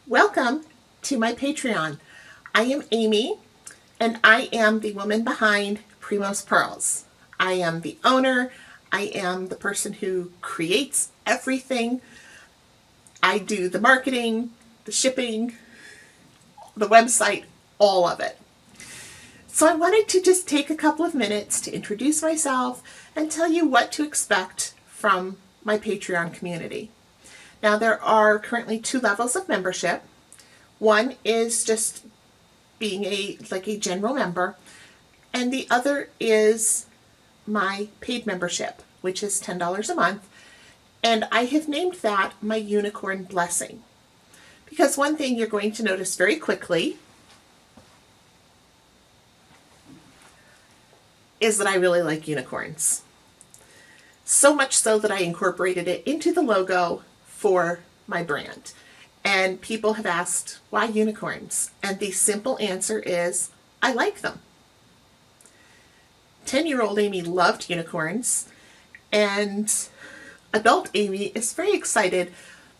Welcome to my Patreon. I am Amy, and I am the woman behind Primos Pearls. I am the owner. I am the person who creates everything. I do the marketing, the shipping, the website, all of it. So I wanted to just take a couple of minutes to introduce myself and tell you what to expect from my Patreon community. Now, there are currently 2 levels of membership. One is just being a general member, and the other is my paid membership, which is $10 a month. And I have named that my unicorn blessing. Because one thing you're going to notice very quickly is that I really like unicorns. So much so that I incorporated it into the logo for my brand. And people have asked, why unicorns? And the simple answer is, I like them. 10-year-old Amy loved unicorns, and adult Amy is very excited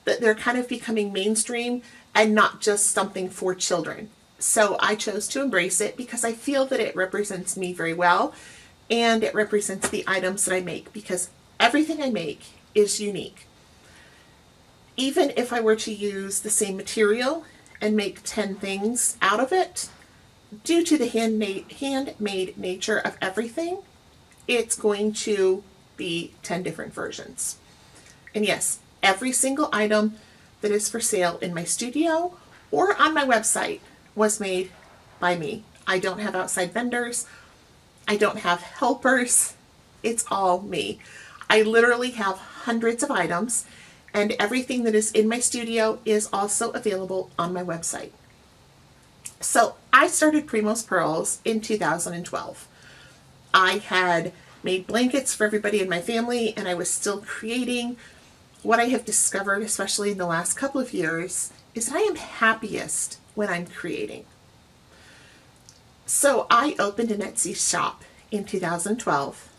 that they're kind of becoming mainstream and not just something for children. So I chose to embrace it because I feel that it represents me very well, and it represents the items that I make, because everything I make is unique. Even if I were to use the same material and make 10 things out of it, due to the handmade nature of everything, it's going to be 10 different versions. And yes, every single item that is for sale in my studio or on my website was made by me. I don't have outside vendors. I don't have helpers. It's all me. I literally have hundreds of items, and everything that is in my studio is also available on my website. So I started Primos Pearls in 2012. I had made blankets for everybody in my family, and I was still creating. What I have discovered, especially in the last couple of years, is that I am happiest when I'm creating. So I opened an Etsy shop in 2012.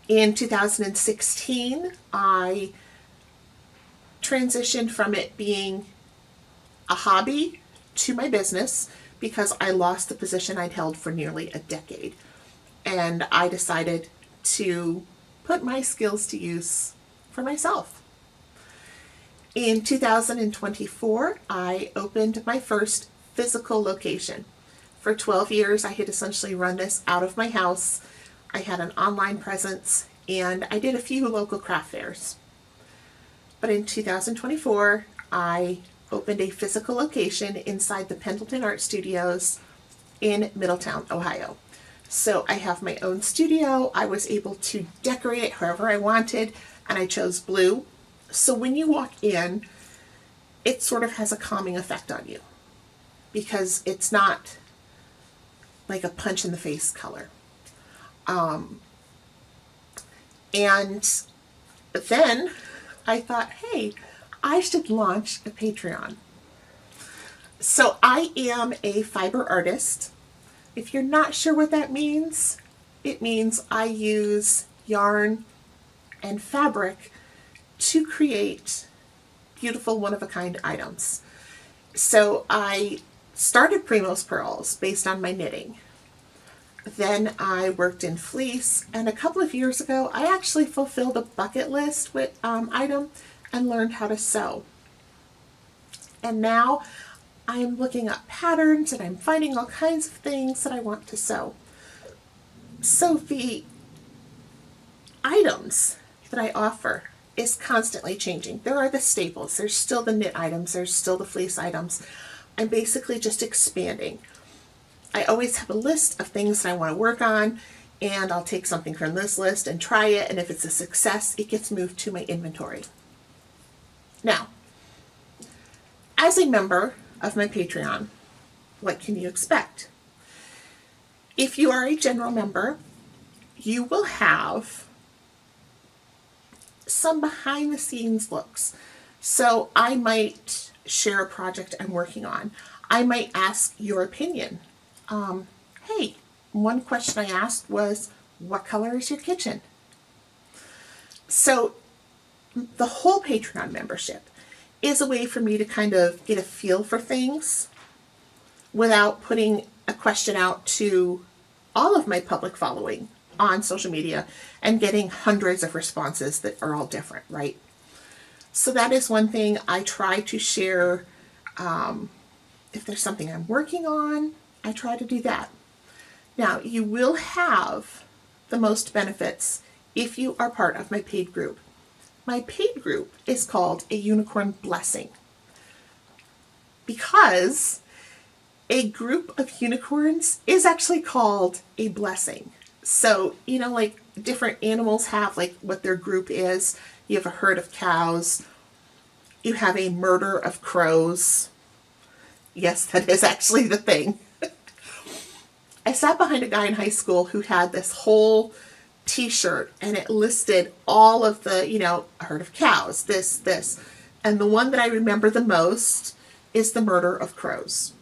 In 2016, I transitioned from it being a hobby to my business because I lost the position I'd held for nearly a decade. And I decided to put my skills to use for myself. In 2024, I opened my first physical location. For 12 years, I had essentially run this out of my house. I had an online presence, and I did a few local craft fairs. But in 2024, I opened a physical location inside the Pendleton Art Studios in Middletown, Ohio. So I have my own studio. I was able to decorate it however I wanted, and I chose blue. So when you walk in, it sort of has a calming effect on you because it's not like a punch in the face color. And then I thought, hey, I should launch a Patreon. So I am a fiber artist. If you're not sure what that means, it means I use yarn and fabric to create beautiful one-of-a-kind items. So I started Primos Pearls based on my knitting. Then I worked in fleece, and a couple of years ago, I actually fulfilled a bucket list with item and learned how to sew. And now I'm looking up patterns and I'm finding all kinds of things that I want to sew. So the items that I offer is constantly changing. There are the staples. There's still the knit items. There's still the fleece items. I'm basically just expanding. I always have a list of things that I want to work on, and I'll take something from this list and try it, and if it's a success, it gets moved to my inventory. Now, as a member of my Patreon, what can you expect? If you are a general member, you will have some behind the scenes looks. So I might share a project I'm working on. I might ask your opinion. Hey, one question I asked was, what color is your kitchen? So the whole Patreon membership is a way for me to kind of get a feel for things without putting a question out to all of my public following on social media and getting hundreds of responses that are all different, right? So that is one thing I try to share. If there's something I'm working on, I try to do that. Now, you will have the most benefits if you are part of my paid group. My paid group is called a Unicorn Blessing because a group of unicorns is actually called a blessing. So, like different animals have like what their group is. You have a herd of cows. You have a murder of crows. Yes, that is actually the thing. I sat behind a guy in high school who had this whole t-shirt and it listed all of the, a herd of cows, this. And the one that I remember the most is the murder of crows.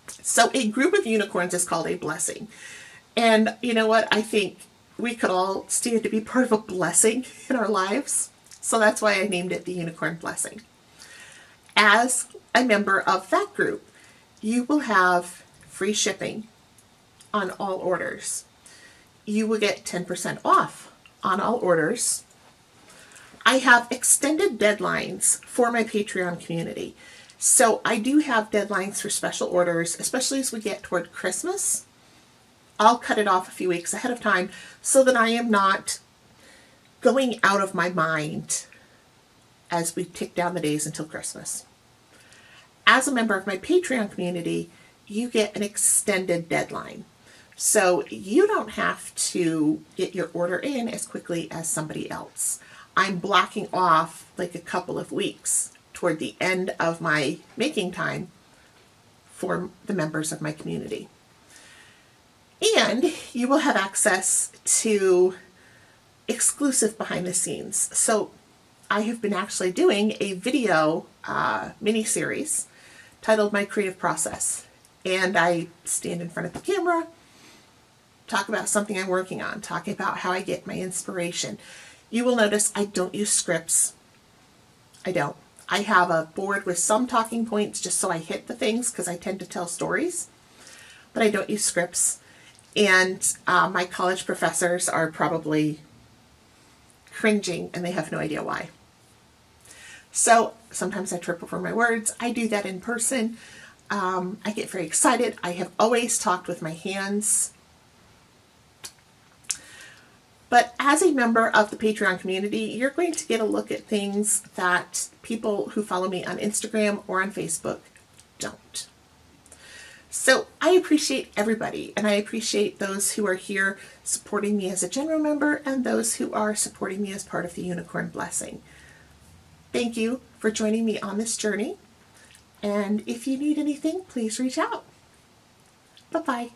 So a group of unicorns is called a blessing. And you know what? I think we could all stand to be part of a blessing in our lives. So that's why I named it the Unicorn Blessing. As a member of that group, you will have free shipping on all orders. You will get 10% off on all orders. I have extended deadlines for my Patreon community. So I do have deadlines for special orders, especially as we get toward Christmas. I'll cut it off a few weeks ahead of time so that I am not going out of my mind as we tick down the days until Christmas. As a member of my Patreon community, you get an extended deadline. So you don't have to get your order in as quickly as somebody else. I'm blocking off like a couple of weeks toward the end of my making time for the members of my community. And you will have access to exclusive behind the scenes. So I have been actually doing a video mini-series titled My Creative Process. And I stand in front of the camera, talk about something I'm working on, talk about how I get my inspiration. You will notice I don't use scripts. I don't. I have a board with some talking points just so I hit the things because I tend to tell stories, but I don't use scripts. And my college professors are probably cringing and they have no idea why. So sometimes I trip over my words. I do that in person. I get very excited. I have always talked with my hands. But as a member of the Patreon community, you're going to get a look at things that people who follow me on Instagram or on Facebook don't. So I appreciate everybody, and I appreciate those who are here supporting me as a general member and those who are supporting me as part of the Unicorn Blessing. Thank you for joining me on this journey. And if you need anything, please reach out. Bye-bye.